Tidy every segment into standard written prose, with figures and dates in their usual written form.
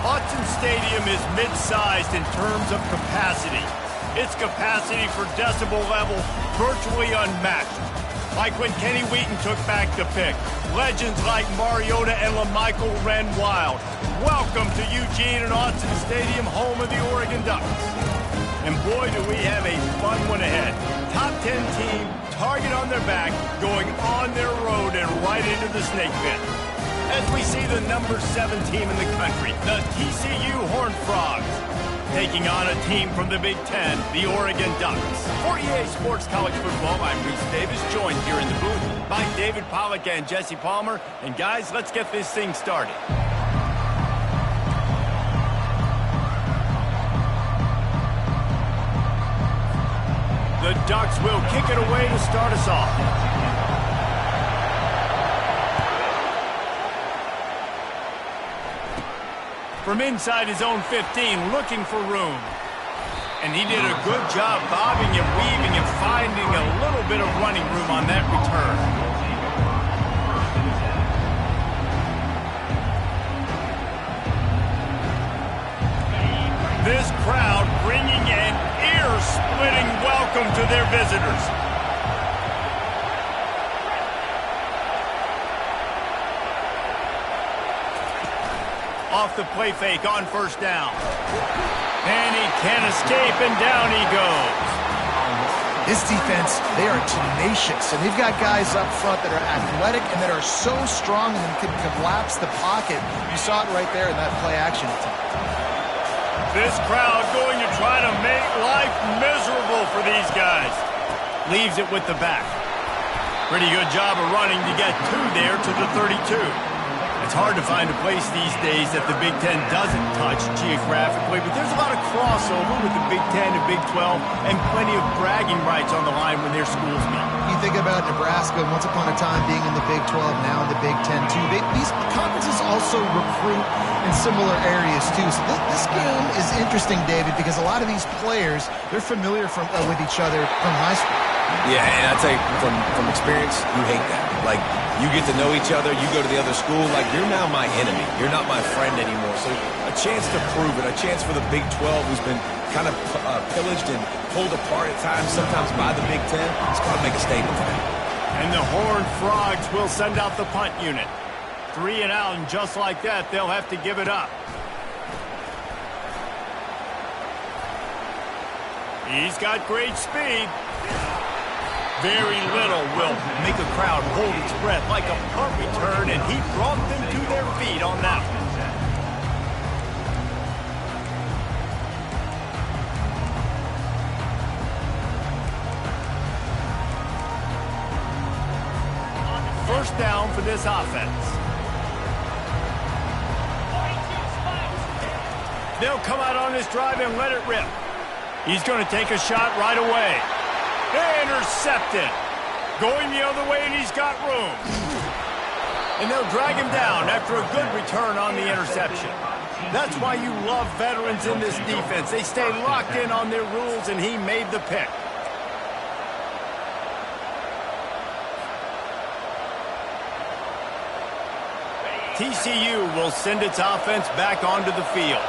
Autzen Stadium is mid-sized in terms of capacity. Its capacity for decibel level virtually unmatched. Like when Kenny Wheaton took back the pick. Legends like Mariota and LaMichael ran wild. Welcome to Eugene and Autzen Stadium, home of the Oregon Ducks. And boy, do we have a fun one ahead. Top 10 team, target on their back, going on their road and right into the snake pit. As we see the number 7 team in the country, the TCU Horned Frogs, taking on a team from the Big Ten, the Oregon Ducks. For EA Sports College Football, I'm Reese Davis, joined here in the booth by David Pollack and Jesse Palmer. And guys, let's get this thing started. The Ducks will kick it away to start us off. From inside his own 15, looking for room. And he did a good job bobbing and weaving and finding a little bit of running room on that return. This crowd bringing an ear-splitting welcome to their visitors. Off the play fake on first down. And he can't escape, and down he goes. This defense, they are tenacious, and they've got guys up front that are athletic and that are so strong and can collapse the pocket. You saw it right there in that play-action attempt. This crowd going to try to make life miserable for these guys. Leaves it with the back. Pretty good job of running to get 2 there to the 32. It's hard to find a place these days that the Big Ten doesn't touch geographically, but there's a lot of crossover with the Big Ten and Big 12 and plenty of bragging rights on the line when their schools meet. You think about Nebraska once upon a time being in the Big 12, now in the Big 10 too. These conferences also recruit in similar areas too. So this game is interesting, David, because a lot of these players, they're familiar with each other from high school. Yeah, and I'll tell you, from experience, you hate that. Like, you get to know each other, you go to the other school, like, you're now my enemy. You're not my friend anymore. So a chance to prove it, a chance for the Big 12, who's been kind of pillaged and pulled apart at times, sometimes by the Big 10. It's got to make a statement for them. And the Horned Frogs will send out the punt unit. 3 and out, and just like that, they'll have to give it up. He's got great speed. Very little will make a crowd hold its breath like a punt return, and he brought them to their feet on that one. First down for this offense. They'll come out on this drive and let it rip. He's going to take a shot right away. Intercepted. Going the other way, and he's got room. And they'll drag him down after a good return on the interception. That's why you love veterans in this defense. They stay locked in on their rules, and he made the pick. TCU will send its offense back onto the field.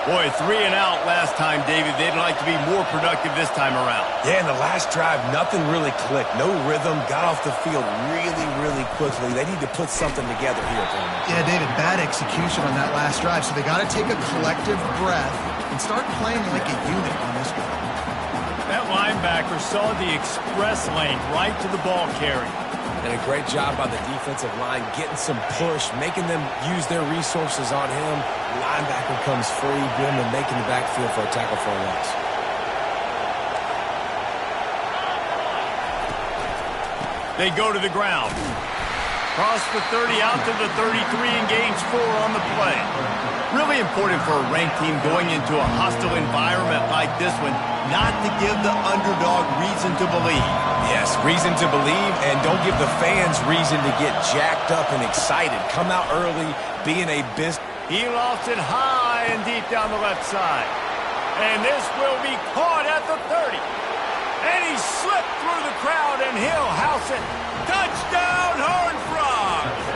Boy, 3 and out last time, David. They'd like to be more productive this time around. Yeah, in the last drive, nothing really clicked. No rhythm, got off the field really quickly. They need to put something together here, Palmer. Yeah, David, bad execution on that last drive, so they got to take a collective breath and start playing like a unit on this one. That linebacker saw the express lane right to the ball carrier. And a great job by the defensive line, getting some push, making them use their resources on him. Linebacker comes free, boom, and making the backfield for a tackle for a loss. They go to the ground. Cross the 30 out to the 33 and gains 4 on the play. Really important for a ranked team going into a hostile environment like this one, not to give the underdog reason to believe. Yes, reason to believe, and don't give the fans reason to get jacked up and excited. Come out early, being a business. He lofts it high and deep down the left side. And this will be caught at the 30. And he slipped through the crowd, and he'll house it. Touchdown, Horned Frogs!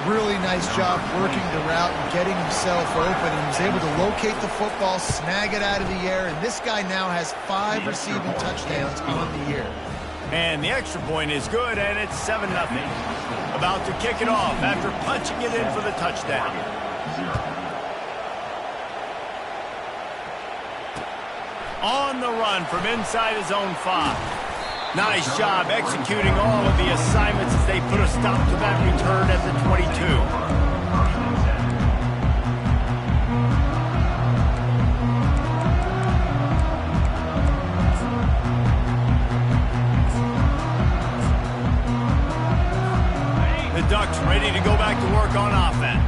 really nice job working the route and getting himself open, and he was able to locate the football, snag it out of the air, and this guy now has 5 receiving touchdowns on the year. And the extra point is good, and it's 7-0. About to kick it off after punching it in for the touchdown. On the run from inside his own 5. Nice job executing all of the assignments as they put a stop to that return at the 22. The Ducks ready to go back to work on offense.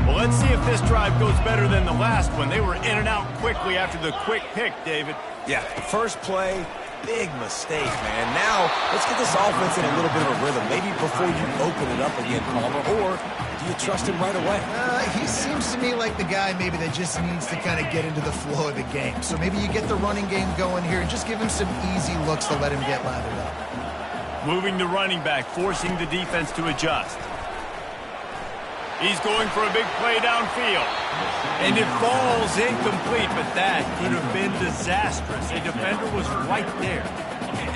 Well, let's see if this drive goes better than the last one. They were in and out quickly after the quick pick, David. Yeah, first play, big mistake, man. Now, let's get this offense in a little bit of a rhythm. Maybe before you open it up again, Palmer, or do you trust him right away? He seems to me like the guy maybe that just needs to kind of get into the flow of the game. So maybe you get the running game going here and just give him some easy looks to let him get lathered up. Moving the running back, forcing the defense to adjust. He's going for a big play downfield. And it falls incomplete, but that could have been disastrous. A defender was right there.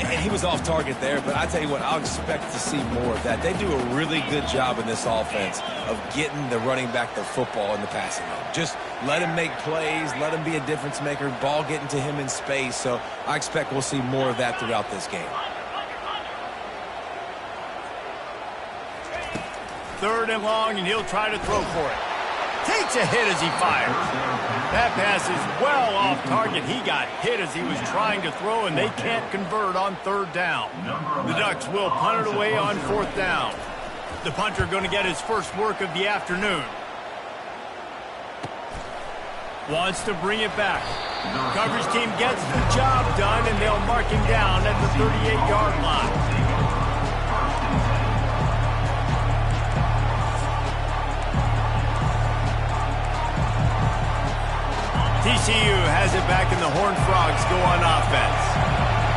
And he was off target there, but I tell you what, I'll expect to see more of that. They do a really good job in this offense of getting the running back the football in the passing game. Just let him make plays, let him be a difference maker, ball getting to him in space. So I expect we'll see more of that throughout this game. 3rd and long, and he'll try to throw for it. Takes a hit as he fires. That pass is well off target. He got hit as he was trying to throw, and they can't convert on 3rd down. The Ducks will punt it away on 4th down. The punter going to get his first work of the afternoon. Wants to bring it back. Coverage team gets the job done, and they'll mark him down at the 38-yard line. TCU has it back, and the Horned Frogs go on offense.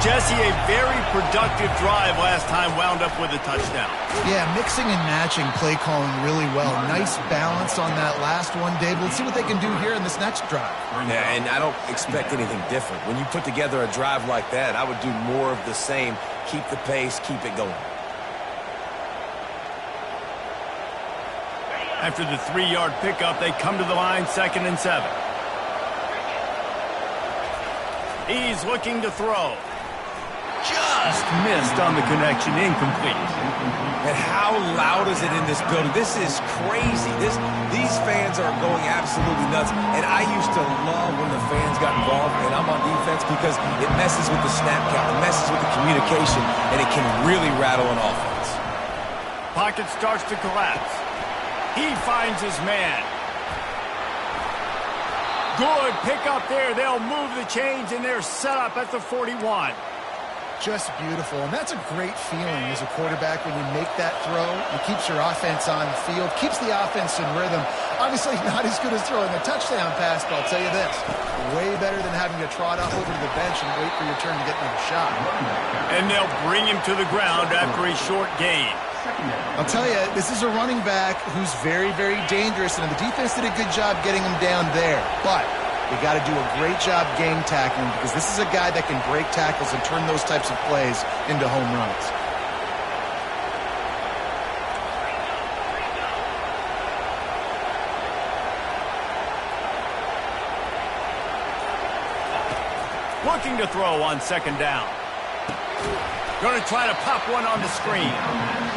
Jesse, a very productive drive last time, wound up with a touchdown. Yeah, mixing and matching play calling really well. Nice balance on that last one, Dave. Let's see what they can do here in this next drive. Yeah, and I don't expect anything different. When you put together a drive like that, I would do more of the same. Keep the pace, keep it going. After the 3-yard pickup, they come to the line, 2nd and 7. He's looking to throw. Just missed on the connection, incomplete. And how loud is it in this building? This is crazy. These fans are going absolutely nuts. And I used to love when the fans got involved, and I'm on defense, because it messes with the snap count, it messes with the communication, and it can really rattle an offense. Pocket starts to collapse. He finds his man. Good pick up there. They'll move the chains, and they're set up at the 41. Just beautiful, and that's a great feeling as a quarterback when you make that throw. It keeps your offense on the field, keeps the offense in rhythm. Obviously not as good as throwing a touchdown pass, but I'll tell you this, way better than having to trot up over to the bench and wait for your turn to get another shot. And they'll bring him to the ground after a short gain. I'll tell you, this is a running back who's very, very dangerous, and the defense did a good job getting him down there. But we got to do a great job game tackling, because this is a guy that can break tackles and turn those types of plays into home runs. Looking to throw on 2nd down. Going to try to pop one on the screen.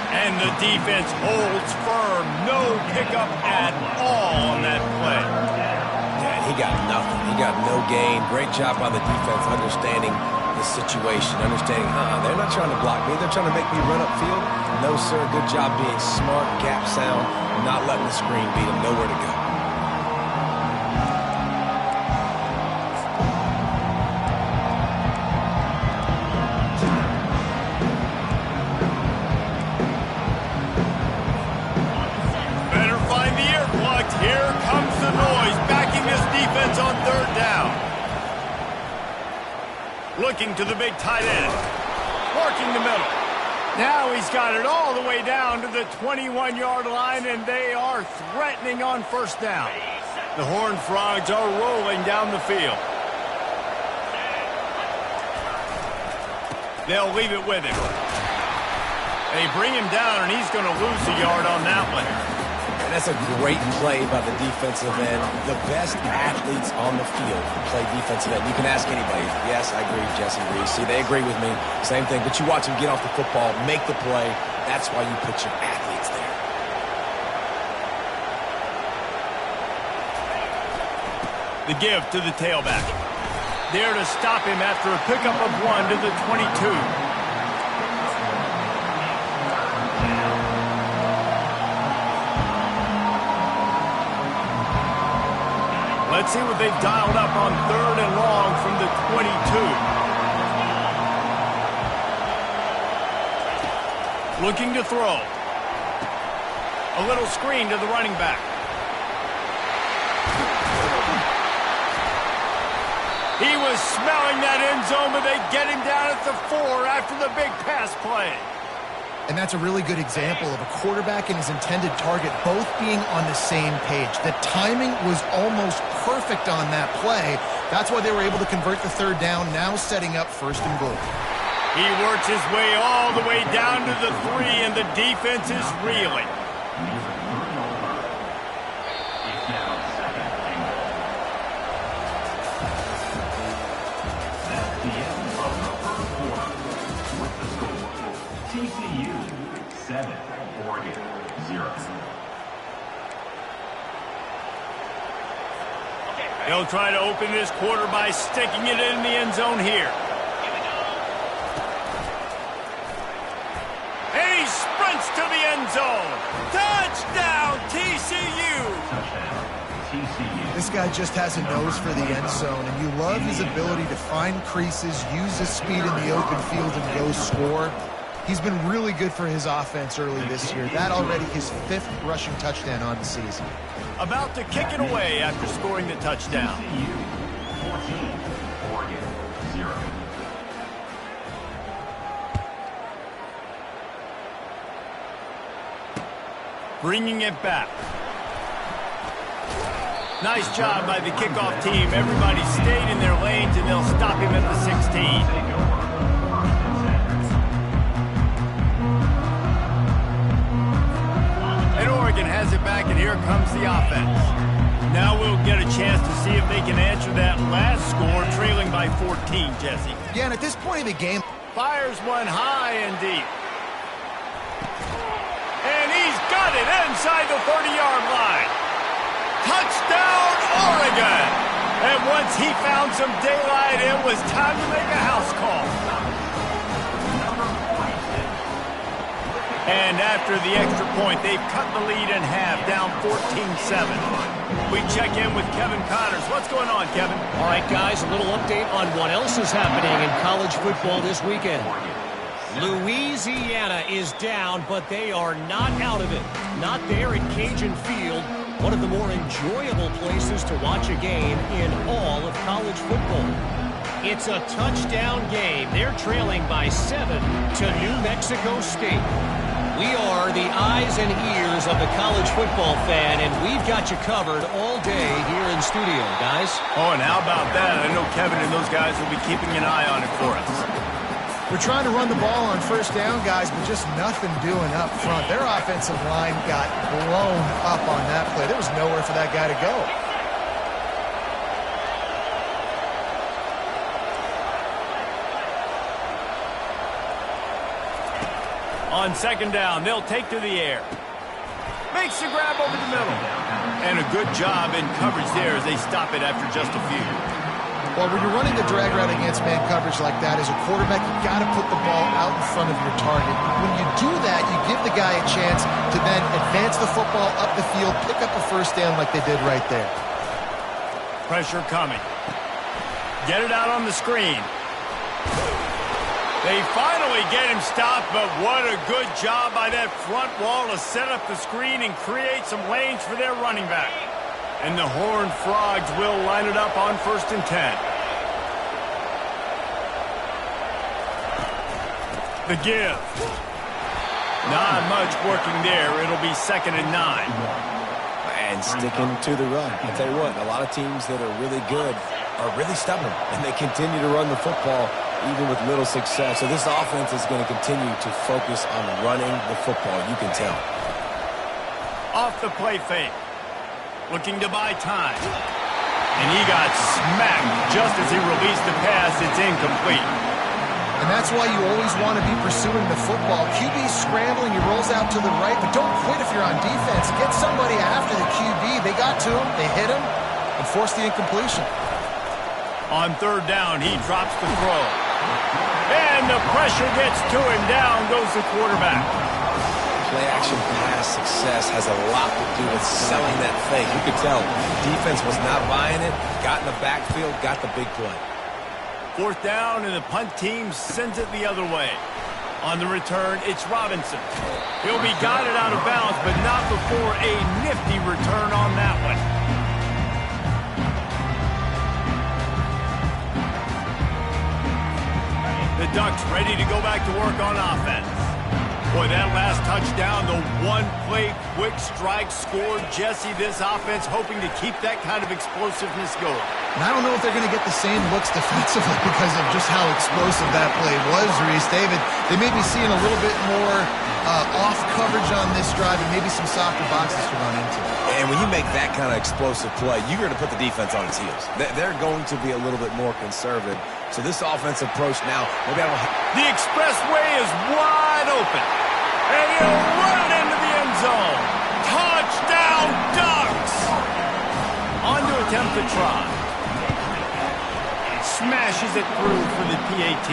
And the defense holds firm. No pickup at all on that play. Yeah, he got nothing. He got no gain. Great job by the defense understanding the situation, understanding, they're not trying to block me. They're trying to make me run upfield. No, sir. Good job being smart, gap sound, not letting the screen beat him. Nowhere to go. On 3rd down. Looking to the big tight end. Working the middle. Now he's got it all the way down to the 21-yard line, and they are threatening on first down. The Horned Frogs are rolling down the field. They'll leave it with him. They bring him down, and he's going to lose a yard on that one. And that's a great play by the defensive end. The best athletes on the field play defensive end. You can ask anybody. Yes, I agree, Jesse Reese. See, they agree with me. Same thing. But you watch him get off the football, make the play. That's why you put your athletes there. The give to the tailback. There to stop him after a pickup of 1 to the 22. Let's see what they've dialed up on 3rd and long from the 22. Looking to throw. A little screen to the running back. He was smelling that end zone, but they get him down at the 4 after the big pass play. And that's a really good example of a quarterback and his intended target both being on the same page. The timing was almost perfect on that play. That's why they were able to convert the 3rd down, now setting up 1st and goal. He works his way all the way down to the 3, and the defense is reeling. TCU 7, Oregon 0. They'll try to open this quarter by sticking it in the end zone here. And he sprints to the end zone. Touchdown, TCU! Touchdown, TCU. This guy just has a nose for the end zone, and you love his ability to find creases, use his speed in the open field, and go score. He's been really good for his offense early this year. That already his 5th rushing touchdown on the season. About to kick it away after scoring the touchdown. TCU 14, Oregon 0. Bringing it back. Nice job by the kickoff team. Everybody stayed in their lanes, and they'll stop him at the 16. Has it back, and here comes the offense. Now we'll get a chance to see if they can answer that last score, trailing by 14, Jesse. Yeah, and at this point of the game, fires one high and deep. And he's got it inside the 30-yard line. Touchdown, Oregon! And once he found some daylight, it was time to make a house call. And after the extra point, they've cut the lead in half, down 14-7. We check in with Kevin Connors. What's going on, Kevin? All right, guys, a little update on what else is happening in college football this weekend. Louisiana is down, but they are not out of it. Not there at Cajun Field, one of the more enjoyable places to watch a game in all of college football. It's a touchdown game. They're trailing by 7 to New Mexico State. We are the eyes and ears of the college football fan, and we've got you covered all day here in studio, guys. Oh, and how about that? I know Kevin and those guys will be keeping an eye on it for us. we're trying to run the ball on 1st down, guys, but just nothing doing up front. Their offensive line got blown up on that play. There was nowhere for that guy to go. On 2nd down, they'll take to the air. Makes the grab over the middle. And a good job in coverage there as they stop it after just a few. Well, when you're running the drag route against man coverage like that, as a quarterback, you got to put the ball out in front of your target. When you do that, you give the guy a chance to then advance the football up the field, pick up a 1st down like they did right there. Pressure coming. Get it out on the screen. They finally get him stopped, but what a good job by that front wall to set up the screen and create some lanes for their running back. And the Horned Frogs will line it up on 1st and 10. The give. Not much working there. It'll be 2nd and 9. And sticking to the run. I'll tell you what, a lot of teams that are really good are really stubborn, and they continue to run the football even with little success. So this offense is going to continue to focus on running the football. You can tell. Off the play fake. Looking to buy time. And he got smacked just as he released the pass. It's incomplete. And that's why you always want to be pursuing the football. QB's scrambling, he rolls out to the right, but don't quit if you're on defense. Get somebody after the QB. They got to him, they hit him, and forced the incompletion. On 3rd down, he drops the throw. And the pressure gets to him. Down goes the quarterback. Play-action pass success has a lot to do with selling that fake. You could tell defense was not buying it, got in the backfield, got the big play. 4th down, and the punt team sends it the other way. On the return, it's Robinson. He'll be guided out of bounds, but not before a nifty return on that one. The Ducks ready to go back to work on offense. Boy, that last touchdown, the one-play quick strike scored. Jesse, this offense hoping to keep that kind of explosiveness going. And I don't know if they're going to get the same looks defensively because of just how explosive that play was, Reese. David, they may be seeing a little bit more off coverage on this drive and maybe some softer boxes to run into. And when you make that kind of explosive play, you're going to put the defense on its heels. They're going to be a little bit more conservative. So this offensive approach now, maybe I don't. The expressway is wide open. And he'll run it into the end zone. Touchdown, Ducks! On to attempt the try. Smashes it through for the PAT.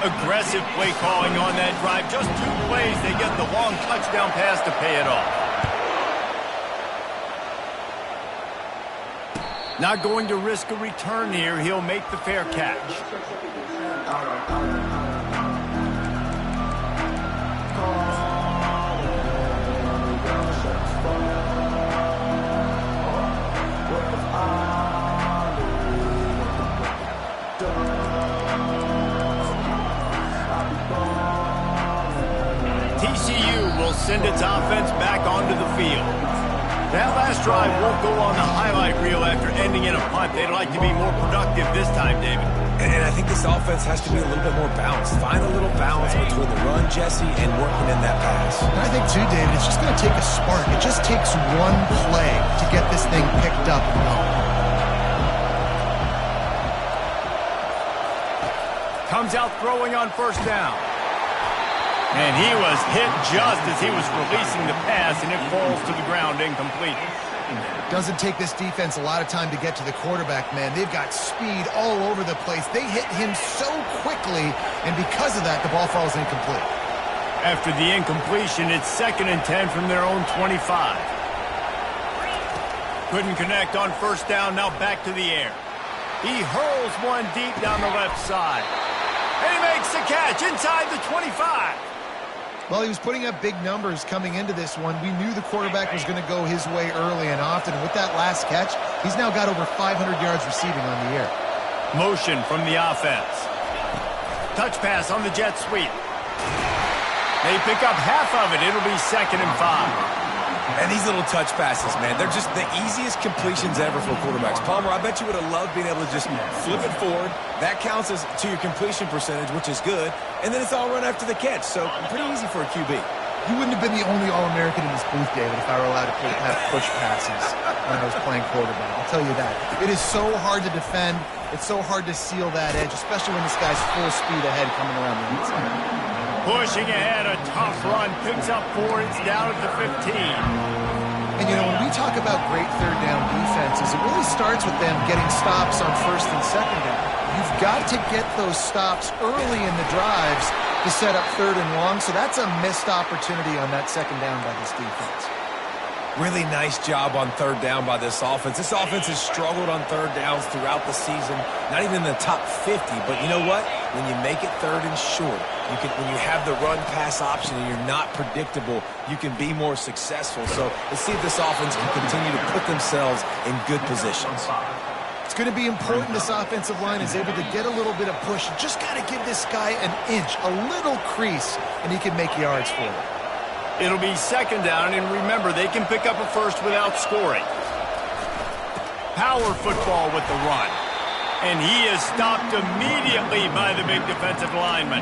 Aggressive play calling on that drive. Just 2 plays, they get the long touchdown pass to pay it off. Not going to risk a return here. He'll make the fair catch. TCU will send its offense back onto the field. That last drive won't go on the highlight reel after ending in a punt. They'd like to be more productive this time, David. And I think this offense has to be a little bit more balanced. Find a little balance between the run, Jesse, and working in that pass. And I think, too, David, it's just going to take a spark. It just takes one play to get this thing picked up and going. Comes out throwing on 1st down. And he was hit just as he was releasing the pass, and it falls to the ground incomplete. Doesn't take this defense a lot of time to get to the quarterback, man. They've got speed all over the place. They hit him so quickly, and because of that, the ball falls incomplete. After the incompletion, it's 2nd and 10 from their own 25. Couldn't connect on 1st down, now back to the air. He hurls one deep down the left side. And he makes the catch inside the 25. Well, he was putting up big numbers coming into this one. We knew the quarterback was going to go his way early and often. And with that last catch, he's now got over 500 yards receiving on the year. Motion from the offense. Touch pass on the jet sweep. They pick up half of it. It'll be 2nd and 5. And these little touch passes, man, they're just the easiest completions ever for quarterbacks. Palmer, I bet you would have loved being able to just flip it forward. That counts as to your completion percentage, which is good. And then it's all run after the catch, so pretty easy for a QB. You wouldn't have been the only All-American in this booth, David, if I were allowed to have push passes when I was playing quarterback. I'll tell you that. It is so hard to defend. It's so hard to seal that edge, especially when this guy's full speed ahead coming around the inside. Pushing ahead, a tough run, picks up 4, it's down at the 15. And, you know, when we talk about great 3rd down defenses, it really starts with them getting stops on 1st and 2nd down. You've got to get those stops early in the drives to set up 3rd and long, so that's a missed opportunity on that 2nd down by this defense. Really nice job on 3rd down by this offense. This offense has struggled on 3rd downs throughout the season, not even in the top 50. But you know what? When you make it 3rd and short, when you have the run-pass option and you're not predictable, you can be more successful. So let's see if this offense can continue to put themselves in good positions. It's going to be important this offensive line is able to get a little bit of push. You just got to give this guy an inch, a little crease, and he can make yards for it. It'll be second down, and remember, they can pick up a first without scoring. Power football with the run. And he is stopped immediately by the big defensive lineman.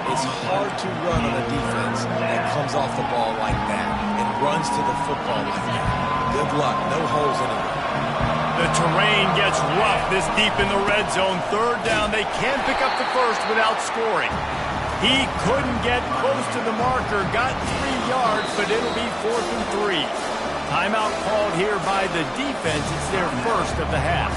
It's hard to run on a defense that comes off the ball like that and runs to the football like that. Good luck. No holes anywhere. The terrain gets rough this deep in the red zone. Third down, they can pick up the first without scoring. He couldn't get close to the marker, got 3 yards, but it'll be 4th and 3. Timeout called here by the defense. It's their first of the half.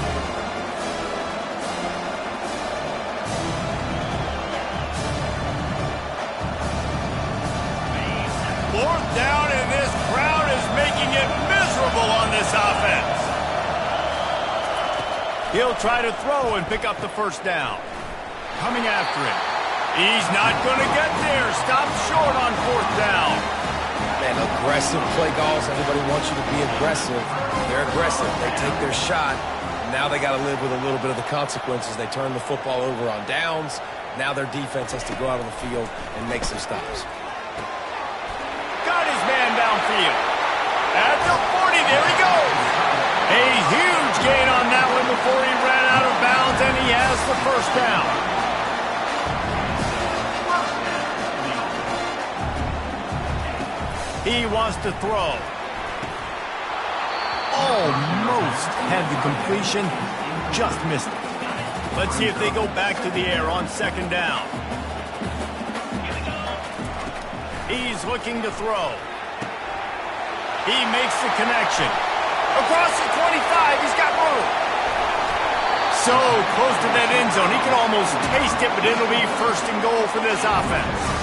Fourth down, and this crowd is making it miserable on this offense. He'll try to throw and pick up the first down. Coming after him. He's not going to get there. Stop short on 4th down. Man, aggressive play calls. Everybody wants you to be aggressive. They're aggressive. They take their shot. Now they got to live with a little bit of the consequences. They turn the football over on downs. Now their defense has to go out on the field and make some stops. Got his man downfield. At the 40, there he goes. A huge gain on that one before he ran out of bounds, and he has the first down. He wants to throw. Almost had the completion, just missed it. Let's see if they go back to the air on second down. He's looking to throw. He makes the connection. Across the 25, he's got room. So close to that end zone, he can almost taste it, but it'll be first and goal for this offense.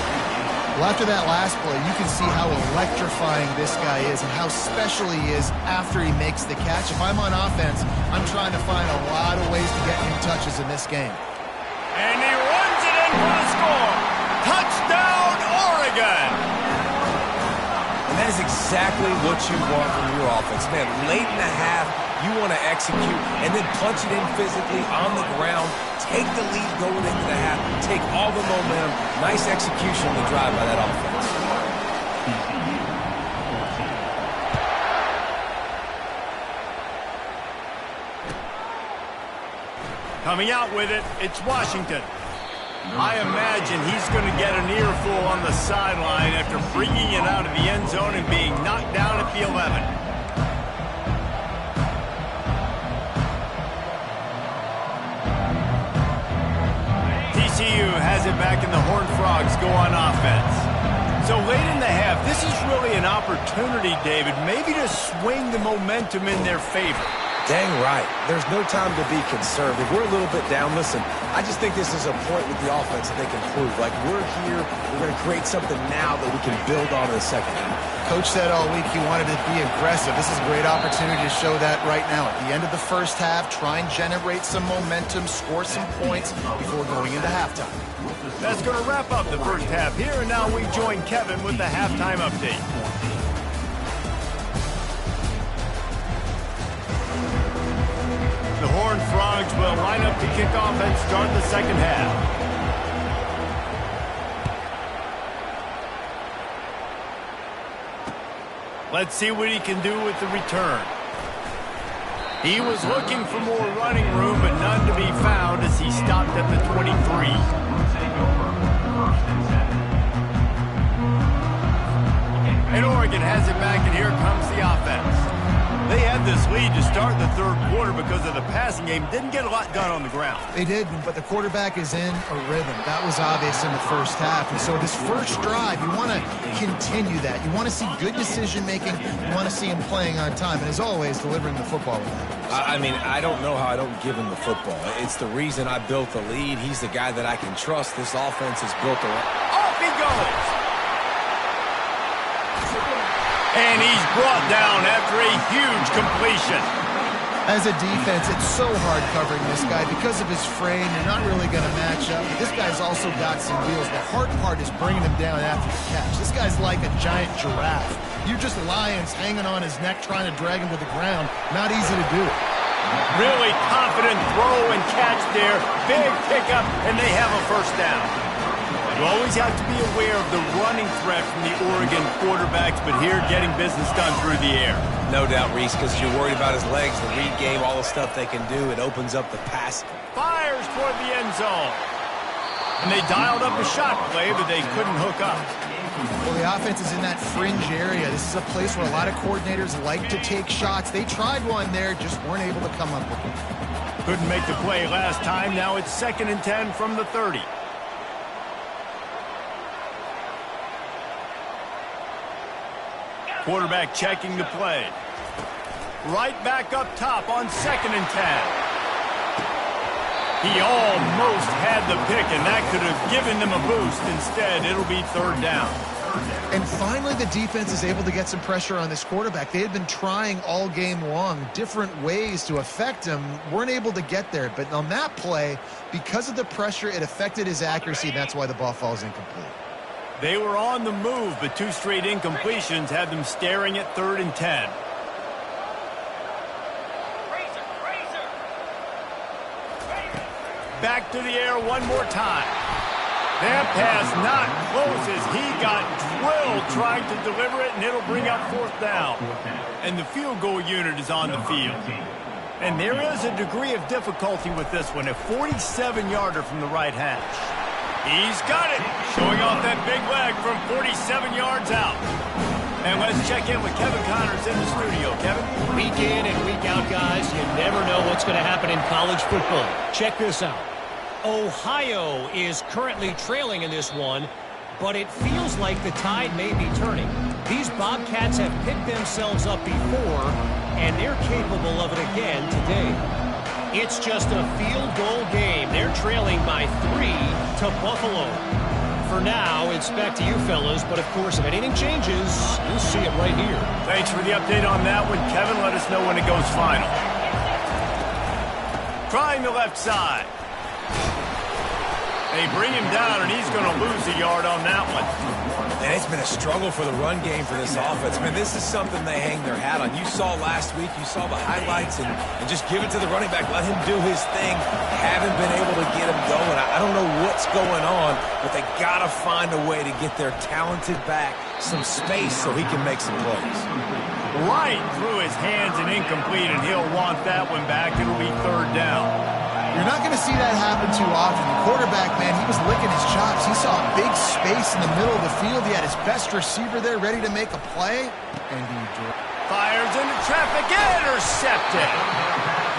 Well, after that last play, you can see how electrifying this guy is and how special he is after he makes the catch. If I'm on offense, I'm trying to find a lot of ways to get him touches in this game. And he runs it in for the score. Touchdown, Oregon! And that is exactly what you want from your offense. Man, late in the half, you want to execute and then punch it in physically on the ground. Take the lead going into the half. Take all the momentum. Nice execution on the drive by that offense. Coming out with it, it's Washington. I imagine he's going to get an earful on the sideline after bringing it out of the end zone and being knocked down at the 11. TCU has it back, and the Horned Frogs go on offense. So late in the half, this is really an opportunity, David, maybe to swing the momentum in their favor. Dang right. There's no time to be conservative. We're a little bit down. Listen, I just think this is a point with the offense that they can prove. Like, we're here, we're going to create something now that we can build on in the second half. Coach said all week he wanted to be aggressive. This is a great opportunity to show that right now. At the end of the first half, try and generate some momentum, score some points before going into halftime. That's going to wrap up the first half here, and now we join Kevin with the halftime update. The Horned Frogs will line up to kick off and start the second half. Let's see what he can do with the return. He was looking for more running room, but none to be found as he stopped at the 23. And Oregon has it back, and here comes the offense. They had this lead to start the third quarter because of the passing game. Didn't get a lot done on the ground. They did, but the quarterback is in a rhythm. That was obvious in the first half. And so this first drive, you want to continue that. You want to see good decision-making. You want to see him playing on time. And as always, delivering the football with that. I mean, I don't know how I don't give him the football. It's the reason I built the lead. He's the guy that I can trust. This offense is built around. Off he goes! And he's brought down after a huge completion. As a defense, it's so hard covering this guy. Because of his frame, you're not really going to match up. But this guy's also got some wheels. The hard part is bringing him down after the catch. This guy's like a giant giraffe. You're just lions hanging on his neck trying to drag him to the ground. Not easy to do. Really confident throw and catch there. Big pickup, and they have a first down. You always have to be aware of the running threat from the Oregon quarterbacks, but here getting business done through the air. No doubt, Reese, because you're worried about his legs, the read game, all the stuff they can do. It opens up the pass. Fires toward the end zone. And they dialed up a shot play, but they couldn't hook up. Well, the offense is in that fringe area. This is a place where a lot of coordinators like to take shots. They tried one there, just weren't able to come up with it. Couldn't make the play last time. Now it's 2nd and 10 from the 30. Quarterback checking the play. Right back up top on 2nd and 10. He almost had the pick, and that could have given them a boost. Instead, it'll be 3rd down. And finally, the defense is able to get some pressure on this quarterback. They had been trying all game long, different ways to affect him, weren't able to get there. But on that play, because of the pressure, it affected his accuracy, and that's why the ball falls incomplete. They were on the move, but 2 straight incompletions had them staring at 3rd and 10. Back to the air one more time. That pass not close as he got drilled trying to deliver it, and it'll bring up 4th down. And the field goal unit is on the field. And there is a degree of difficulty with this one, a 47-yarder from the right hash. He's got it, showing off that big leg from 47 yards out. And let's check in with Kevin Connors in the studio. Kevin? Week in and week out, guys, you never know what's going to happen in college football. Check this out. Ohio is currently trailing in this one, but it feels like the tide may be turning. These Bobcats have picked themselves up before, and they're capable of it again today. It's just a field goal game. They're trailing by 3 to Buffalo. For now, it's back to you fellas, but of course, if anything changes, you'll see it right here. Thanks for the update on that one, Kevin. Let us know when it goes final. Trying the left side. They bring him down, and he's going to lose a yard on that one. And it's been a struggle for the run game for this offense. Man, this is something they hang their hat on. You saw last week, you saw the highlights, and just give it to the running back. Let him do his thing. Haven't been able to get him going. I don't know what's going on, but they got to find a way to get their talented back some space so he can make some plays. Right through his hands and incomplete, and he'll want that one back. It'll be 3rd down. You're not going to see that happen too often. The quarterback, man, he was licking his chops. He saw a big space in the middle of the field. He had his best receiver there ready to make a play. And he fires into traffic, intercepted.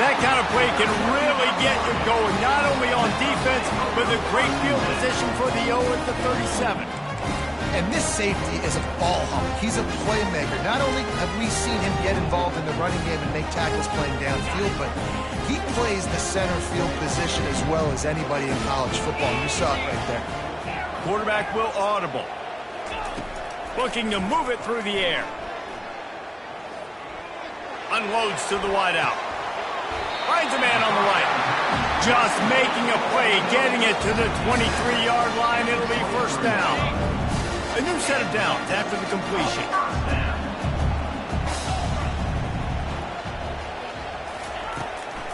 That kind of play can really get you going, not only on defense, but the great field position for the O at the 37. And this safety is a ball hawk. He's a playmaker. Not only have we seen him get involved in the running game and make tackles playing downfield, but he plays the center field position as well as anybody in college football. You saw it right there. Quarterback will audible. Looking to move it through the air. Unloads to the wideout. Finds a man on the right. Just making a play, getting it to the 23-yard line. It'll be 1st down. A new set of downs after the completion.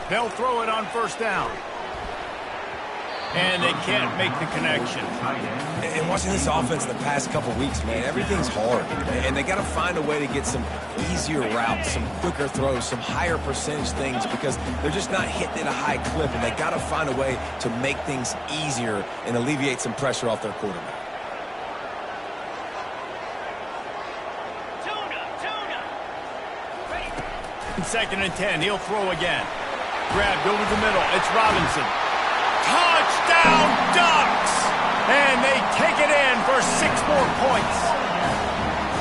They'll throw it on 1st down. And they can't make the connection. And watching this offense the past couple weeks, man, everything's hard. And they got to find a way to get some easier routes, some quicker throws, some higher percentage things because they're just not hitting at a high clip. And they got to find a way to make things easier and alleviate some pressure off their quarterback. 2nd and 10. He'll throw again. Grabbed over the middle. It's Robinson. Touchdown Ducks! And they take it in for 6 more points.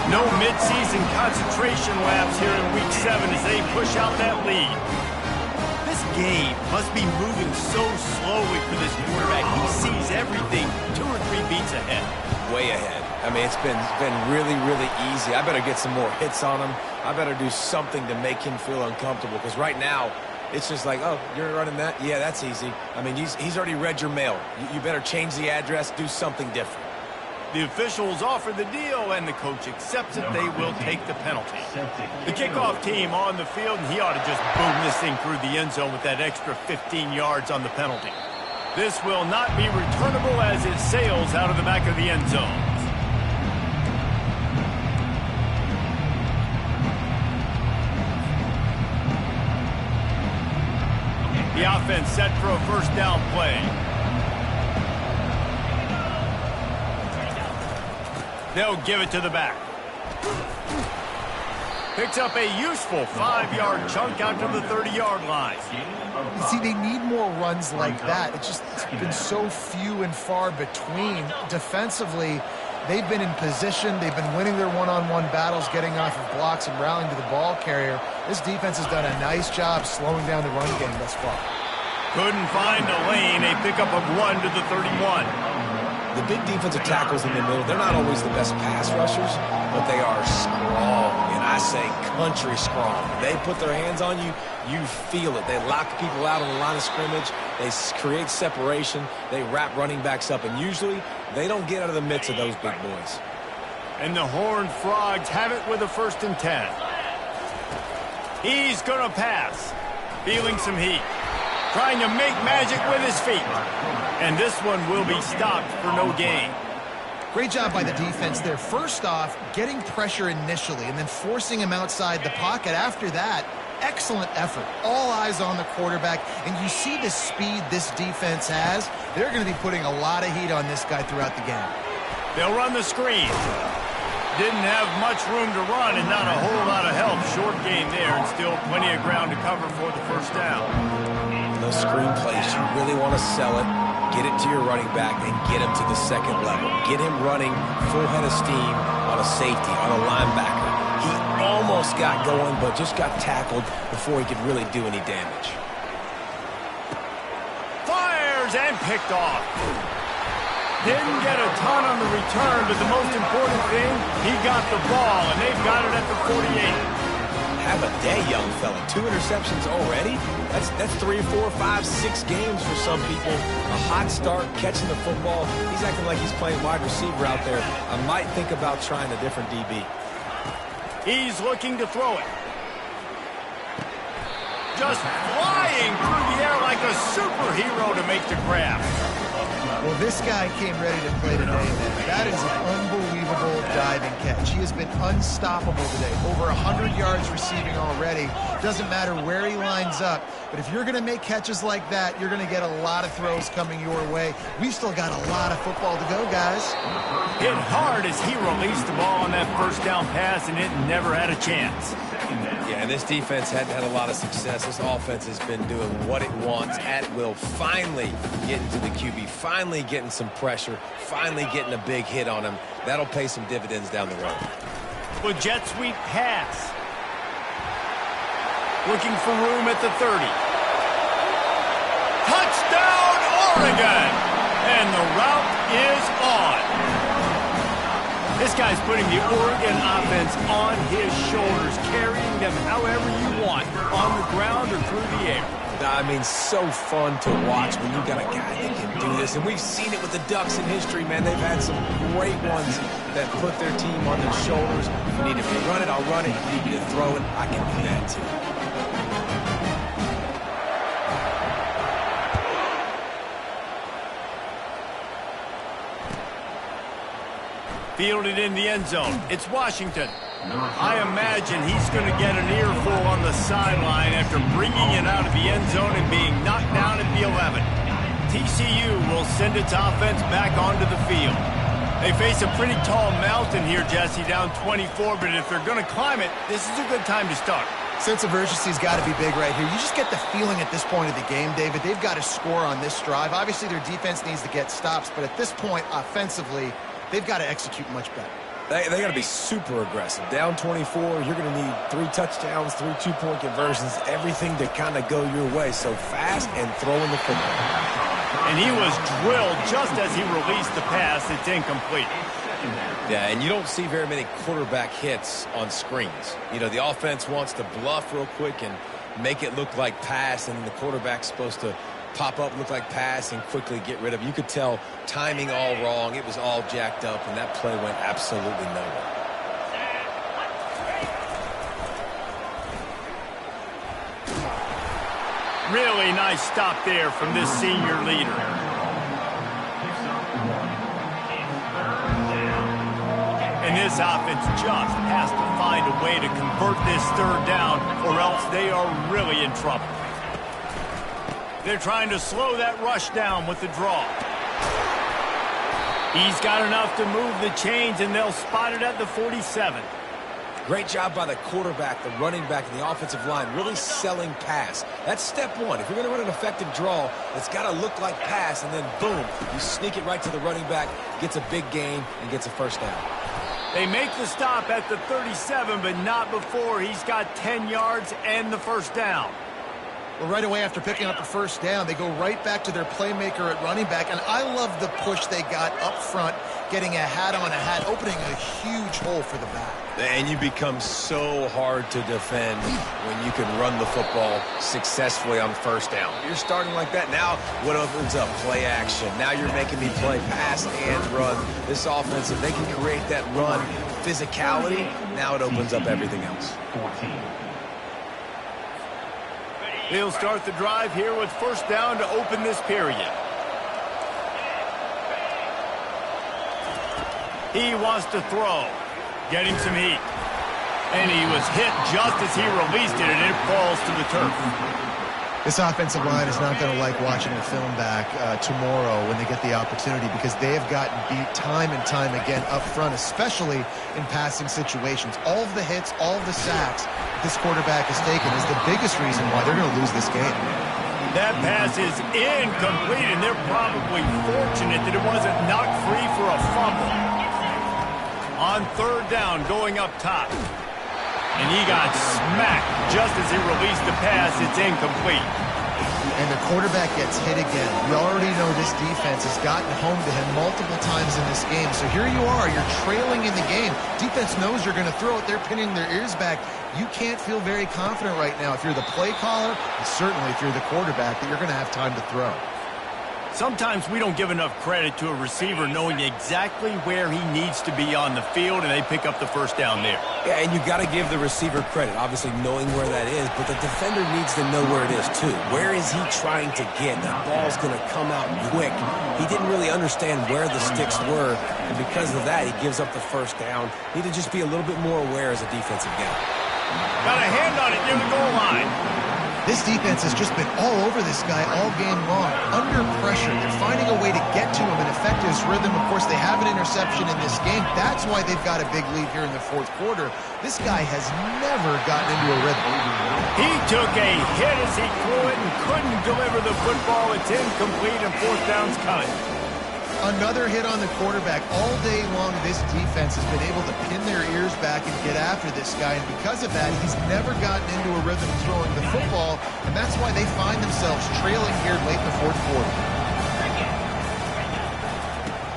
No midseason concentration lapse here in Week 7 as they push out that lead. This game must be moving so slowly for this quarterback. He sees everything 2 or 3 beats ahead. Way ahead. I mean, it's been really, really easy. I better get some more hits on him. I better do something to make him feel uncomfortable because right now, it's just like, oh, you're running that? Yeah, that's easy. I mean, he's already read your mail. You better change the address, do something different. The officials offer the deal, and the coach accepts it. They will take the penalty. The kickoff team on the field, and he ought to just boom this thing through the end zone with that extra 15 yards on the penalty. This will not be returnable as it sails out of the back of the end zone. The offense set for a first down play. They'll give it to the back. Picks up a useful 5-yard chunk out to the 30-yard line. See, they need more runs like that. It's been so few and far between. Defensively, they've been in position. They've been winning their one-on-one battles, getting off of blocks and rallying to the ball carrier. This defense has done a nice job slowing down the run game thus far. Couldn't find a lane. A pickup of 1 to the 31. The big defensive tackles in the middle, they're not always the best pass rushers, but they are strong, and I say country strong. They put their hands on you, you feel it. They lock people out on the line of scrimmage. They create separation. They wrap running backs up, and usually they don't get out of the midst of those big boys. And the Horned Frogs have it with a 1st and 10. He's going to pass. Feeling some heat. Trying to make magic with his feet. And this one will be stopped for no gain. Great job by the defense there. First off, getting pressure initially and then forcing him outside the pocket. After that, excellent effort. All eyes on the quarterback. And you see the speed this defense has. They're going to be putting a lot of heat on this guy throughout the game. They'll run the screen. Didn't have much room to run and not a whole lot of help. Short gain there and still plenty of ground to cover for the first down. Those screen plays, you really want to sell it, get it to your running back, and get him to the second level. Get him running full head of steam on a safety, on a linebacker. He almost got going, but just got tackled before he could really do any damage. Fires and picked off. Didn't get a ton on the return, but the most important thing, he got the ball, and they've got it at the 48. Have a day, young fella. 2 interceptions already? That's 3, 4, 5, 6 games for some people. A hot start, catching the football. He's acting like he's playing wide receiver out there. I might think about trying a different DB. He's looking to throw it. Just flying through the air like a superhero to make the grab. Well, this guy came ready to play today, man. That is an unbelievable diving catch. He has been unstoppable today. Over 100 yards receiving already. Doesn't matter where he lines up, but if you're going to make catches like that, you're going to get a lot of throws coming your way. We've still got a lot of football to go, guys. Hit hard as he released the ball on that first down pass, and it never had a chance. Yeah, and this defense hadn't had a lot of success. This offense has been doing what it wants at will. Finally getting to the QB. Finally getting some pressure. Finally getting a big hit on him. That'll pay some dividends down the road. With jet sweep pass. Looking for room at the 30. Touchdown, Oregon! And the route is on. This guy's putting the Oregon offense on his shoulders, carrying them however you want, on the ground or through the air. I mean, so fun to watch when you got a guy that can do this. And we've seen it with the Ducks in history, man. They've had some great ones that put their team on their shoulders. If you need me to run it, I'll run it. If you need me to throw it, I can do that too. Fielded in the end zone. It's Washington. I imagine he's going to get an earful on the sideline after bringing it out of the end zone and being knocked down at the 11. TCU will send its offense back onto the field. They face a pretty tall mountain here, Jesse, down 24, but if they're going to climb it, this is a good time to start. Sense of urgency's got to be big right here. You just get the feeling at this point of the game, David, they've got to score on this drive. Obviously, their defense needs to get stops, but at this point, offensively, they've got to execute much better. They got to be super aggressive. Down 24, you're going to need 3 touchdowns, 3 two-point conversions, everything to kind of go your way. So fast and throwing the football. And he was drilled just as he released the pass. It's incomplete. Yeah, and you don't see very many quarterback hits on screens. You know, the offense wants to bluff real quick and make it look like pass, and the quarterback's supposed to pop up, look like pass, and quickly get rid of it. You could tell timing all wrong. It was all jacked up, and that play went absolutely nowhere. Really nice stop there from this senior leader. And this offense just has to find a way to convert this third down, or else they are really in trouble. They're trying to slow that rush down with the draw. He's got enough to move the chains, and they'll spot it at the 47. Great job by the quarterback, the running back, and the offensive line, really selling pass. That's step one. If you're going to run an effective draw, it's got to look like pass, and then boom, you sneak it right to the running back, gets a big gain, and gets a first down. They make the stop at the 37, but not before he's got 10 yards and the first down. Well, right away after picking up the first down, they go right back to their playmaker at running back, and I love the push they got up front, getting a hat on a hat, opening a huge hole for the back. And you become so hard to defend when you can run the football successfully on first down. You're starting like that. Now what opens up? Play action. Now you're making me play pass and run. This offense, if they can create that run physicality, now it opens up everything else. 14. He'll start the drive here with first down to open this period. He wants to throw. Getting some heat. And he was hit just as he released it, and it falls to the turf. This offensive line is not going to like watching the film back tomorrow when they get the opportunity, because they have gotten beat time and time again up front, especially in passing situations. All of the hits, all of the sacks this quarterback has taken is the biggest reason why they're going to lose this game. That pass is incomplete, and they're probably fortunate that it wasn't knocked free for a fumble. On third down, going up top. And he got smacked just as he released the pass. It's incomplete. And the quarterback gets hit again. We already know this defense has gotten home to him multiple times in this game. So here you are, you're trailing in the game. Defense knows you're going to throw it. They're pinning their ears back. You can't feel very confident right now if you're the play caller, and certainly if you're the quarterback, that you're going to have time to throw. Sometimes we don't give enough credit to a receiver knowing exactly where he needs to be on the field, and they pick up the first down there. Yeah, and you got to give the receiver credit, obviously knowing where that is, but the defender needs to know where it is too. Where is he trying to get? That ball's going to come out quick. He didn't really understand where the sticks were, and because of that, he gives up the first down. Need to just be a little bit more aware as a defensive guy. Got a hand on it near the goal line. This defense has just been all over this guy all game long, under pressure. They're finding a way to get to him and affect his rhythm. Of course, they have an interception in this game. That's why they've got a big lead here in the fourth quarter. This guy has never gotten into a rhythm. He took a hit as he threw it and couldn't deliver the football. It's incomplete, and fourth down's coming. Another hit on the quarterback. All day long, this defense has been able to pin their ears back and get after this guy, and because of that, he's never gotten into a rhythm throwing the football, and that's why they find themselves trailing here late in the fourth quarter.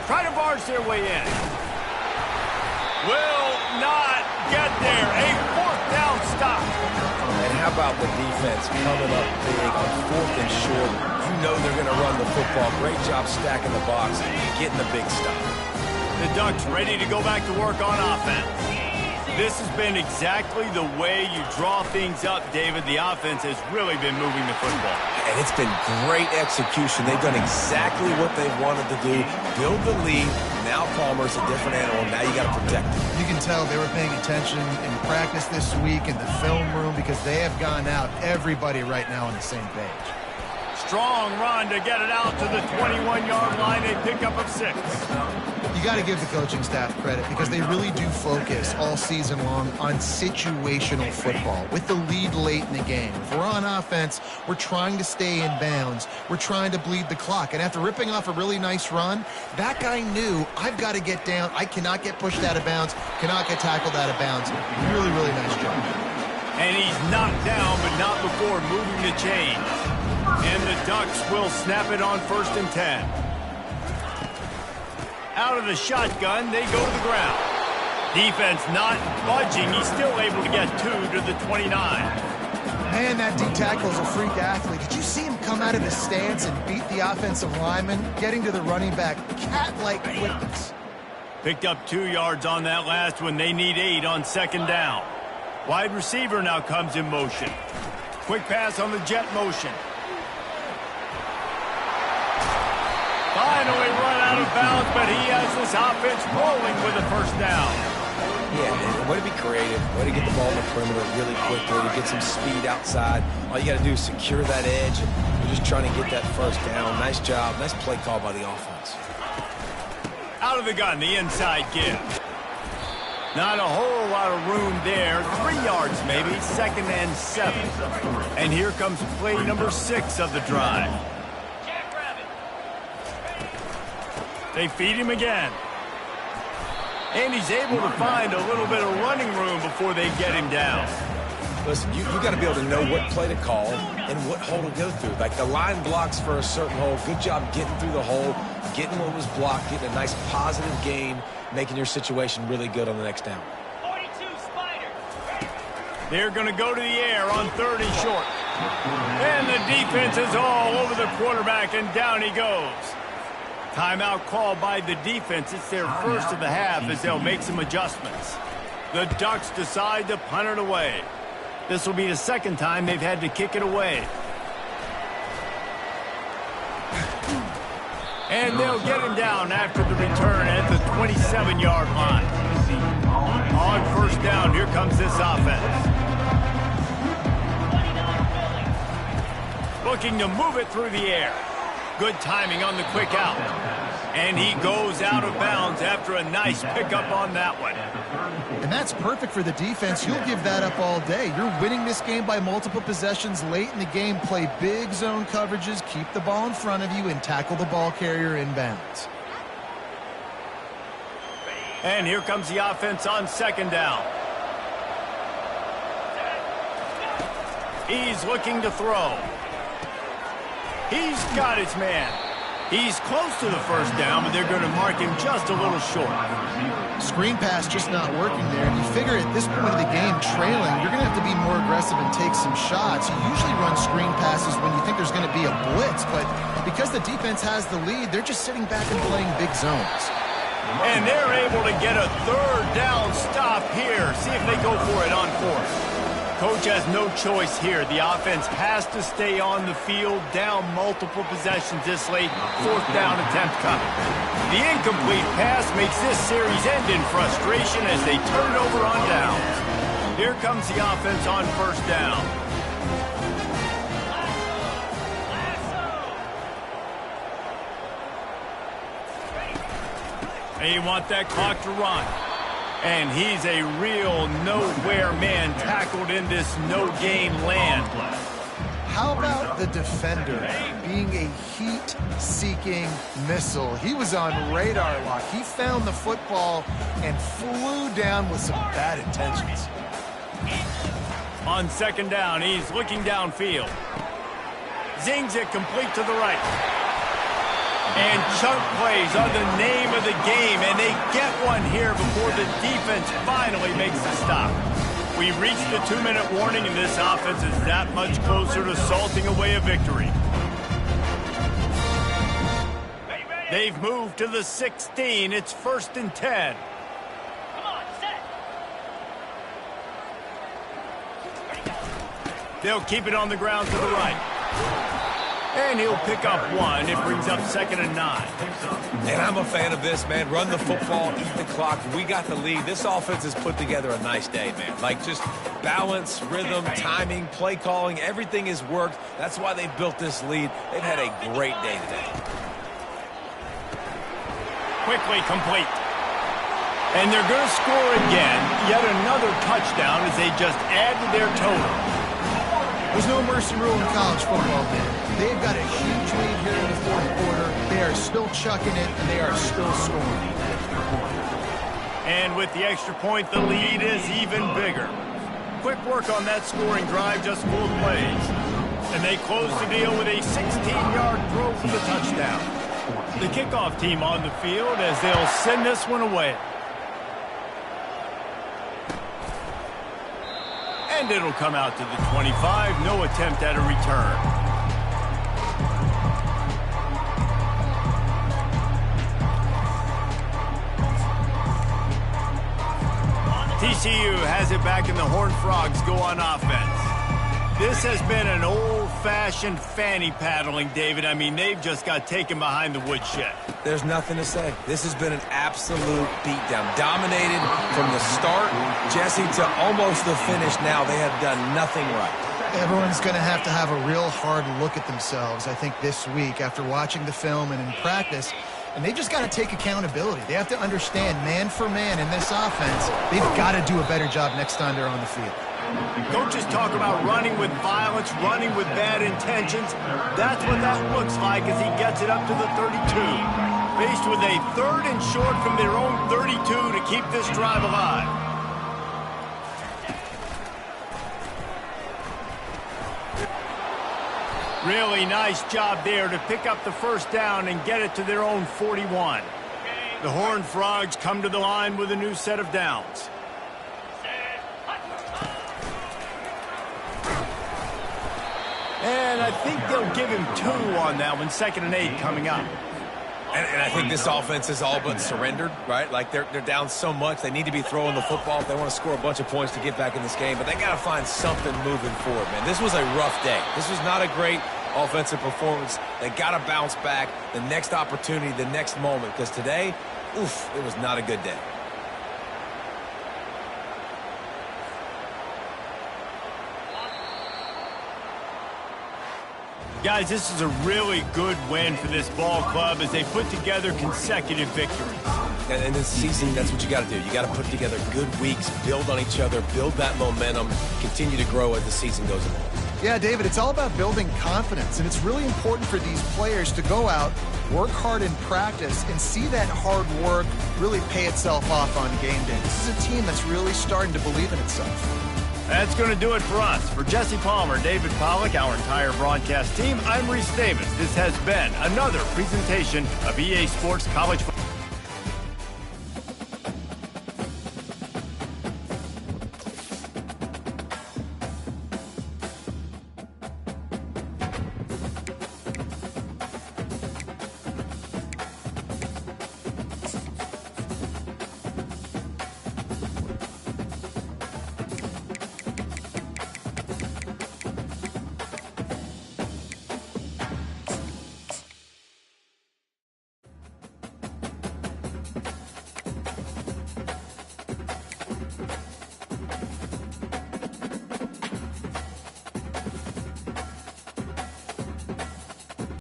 Try to barge their way in. Will not get there. A fourth down stop. And how about the defense coming up big on fourth and short? You know they're going to run the football. Great job stacking the box and getting the big stop. The Ducks ready to go back to work on offense. This has been exactly the way you draw things up, David. The offense has really been moving the football. And it's been great execution. They've done exactly what they've wanted to do. Build the lead. Now Palmer's a different animal. Now you got to protect him. You can tell they were paying attention in practice this week in the film room, because they have gone out, everybody right now on the same page. Strong run to get it out to the 21-yard line. A pickup of 6. You got to give the coaching staff credit, because they really do focus all season long on situational football with the lead late in the game. If we're on offense, we're trying to stay in bounds. We're trying to bleed the clock. And after ripping off a really nice run, that guy knew, I've got to get down. I cannot get pushed out of bounds, cannot get tackled out of bounds. Really, really nice job. And he's knocked down, but not before moving the chains. And the Ducks will snap it on 1st and 10. Out of the shotgun, they go to the ground. Defense not budging. He's still able to get 2 to the 29. Man, that D tackle is a freak athlete. Did you see him come out of his stance and beat the offensive lineman, getting to the running back? Cat-like quickness. Picked up 2 yards on that last one. They need 8 on second down. Wide receiver now comes in motion. Quick pass on the jet motion. Finally run out of bounds, but he has this offense rolling with a first down. Yeah, man, way to be creative, way to get the ball in the perimeter really quickly, to get some speed outside. All you got to do is secure that edge, and you're just trying to get that first down. Nice job, nice play call by the offense. Out of the gun, the inside give. Not a whole lot of room there. 3 yards maybe, 2nd and 7. And here comes play number 6 of the drive. They feed him again. And he's able to find a little bit of running room before they get him down. Listen, you got to be able to know what play to call and what hole to go through. Like the line blocks for a certain hole. Good job getting through the hole, getting what was blocked, getting a nice positive gain, making your situation really good on the next down. 42 Spider. They're going to go to the air on 3rd and short. And the defense is all over the quarterback, and down he goes. Timeout called by the defense. It's their first of the half as they'll make some adjustments. The Ducks decide to punt it away. This will be the 2nd time they've had to kick it away. And they'll get him down after the return at the 27-yard line. On first down, here comes this offense. Looking to move it through the air. Good timing on the quick out. And he goes out of bounds after a nice pickup on that one. And that's perfect for the defense. You'll give that up all day. You're winning this game by multiple possessions late in the game. Play big zone coverages, keep the ball in front of you, and tackle the ball carrier inbounds. And here comes the offense on 2nd down. He's looking to throw. He's got his man. He's close to the first down, but they're going to mark him just a little short. Screen pass just not working there. You figure at this point of the game, trailing, you're going to have to be more aggressive and take some shots. You usually run screen passes when you think there's going to be a blitz, but because the defense has the lead, they're just sitting back and playing big zones. And they're able to get a 3rd down stop here. See if they go for it on 4th. Coach has no choice here. The offense has to stay on the field, down multiple possessions this late. 4th down attempt coming. The incomplete pass makes this series end in frustration as they turn it over on downs. Here comes the offense on 1st down. They want that clock to run. And he's a real nowhere man tackled in this no-game land. How about the defender being a heat-seeking missile? He was on radar lock. He found the football and flew down with some bad intentions. On 2nd down, he's looking downfield. Zings it complete to the right. And chunk plays are the name of the game, and they get one here before the defense finally makes the stop. We reached the 2-minute warning, and this offense is that much closer to salting away a victory. They've moved to the 16. It's 1st and 10. Come on, set. They'll keep it on the ground to the right. And he'll pick up 1. It brings up 2nd and 9. And I'm a fan of this, man. Run the football, eat the clock. We got the lead. This offense has put together a nice day, man. Like, just balance, rhythm, timing, play calling, everything has worked. That's why they built this lead. They've had a great day today. Quickly complete. And they're going to score again. Yet another touchdown as they just add to their total. There's no mercy rule in college football, man. They've got a huge lead here in the 4th quarter. They are still chucking it, and they are still scoring. And with the extra point, the lead is even bigger. Quick work on that scoring drive, just 4 plays. And they close the deal with a 16-yard throw for the touchdown. The kickoff team on the field as they'll send this one away. And it'll come out to the 25. No attempt at a return. TCU has it back, and the Horned Frogs go on offense. This has been an old-fashioned fanny paddling, David. I mean, they've just got taken behind the woodshed. There's nothing to say. This has been an absolute beatdown. Dominated from the start, Jesse, to almost the finish now. They have done nothing right. Everyone's going to have a real hard look at themselves, I think, this week after watching the film and in practice. And they just got to take accountability. They have to understand, man for man in this offense, they've got to do a better job next time they're on the field. Coaches talk about running with violence, running with bad intentions. That's what that looks like as he gets it up to the 32. Faced with a 3rd and short from their own 32 to keep this drive alive. Really nice job there to pick up the first down and get it to their own 41. The Horned Frogs come to the line with a new set of downs. And I think they'll give him 2 on that one. 2nd and 8 coming up. And I think this offense is all but surrendered, right? Like, they're down so much. They need to be throwing the football if they want to score a bunch of points to get back in this game. But they got to find something moving forward, man. This was a rough day. This was not a great offensive performance. They got to bounce back the next opportunity, the next moment. Because today, oof, it was not a good day. Guys, this is a really good win for this ball club as they put together consecutive victories. And in this season, that's what you got to do. You got to put together good weeks, build on each other, build that momentum, continue to grow as the season goes along. Yeah, David, it's all about building confidence, and it's really important for these players to go out, work hard in practice, and see that hard work really pay itself off on game day. This is a team that's really starting to believe in itself. That's going to do it for us. For Jesse Palmer, David Pollack, our entire broadcast team, I'm Reese Davis. This has been another presentation of EA Sports College Football.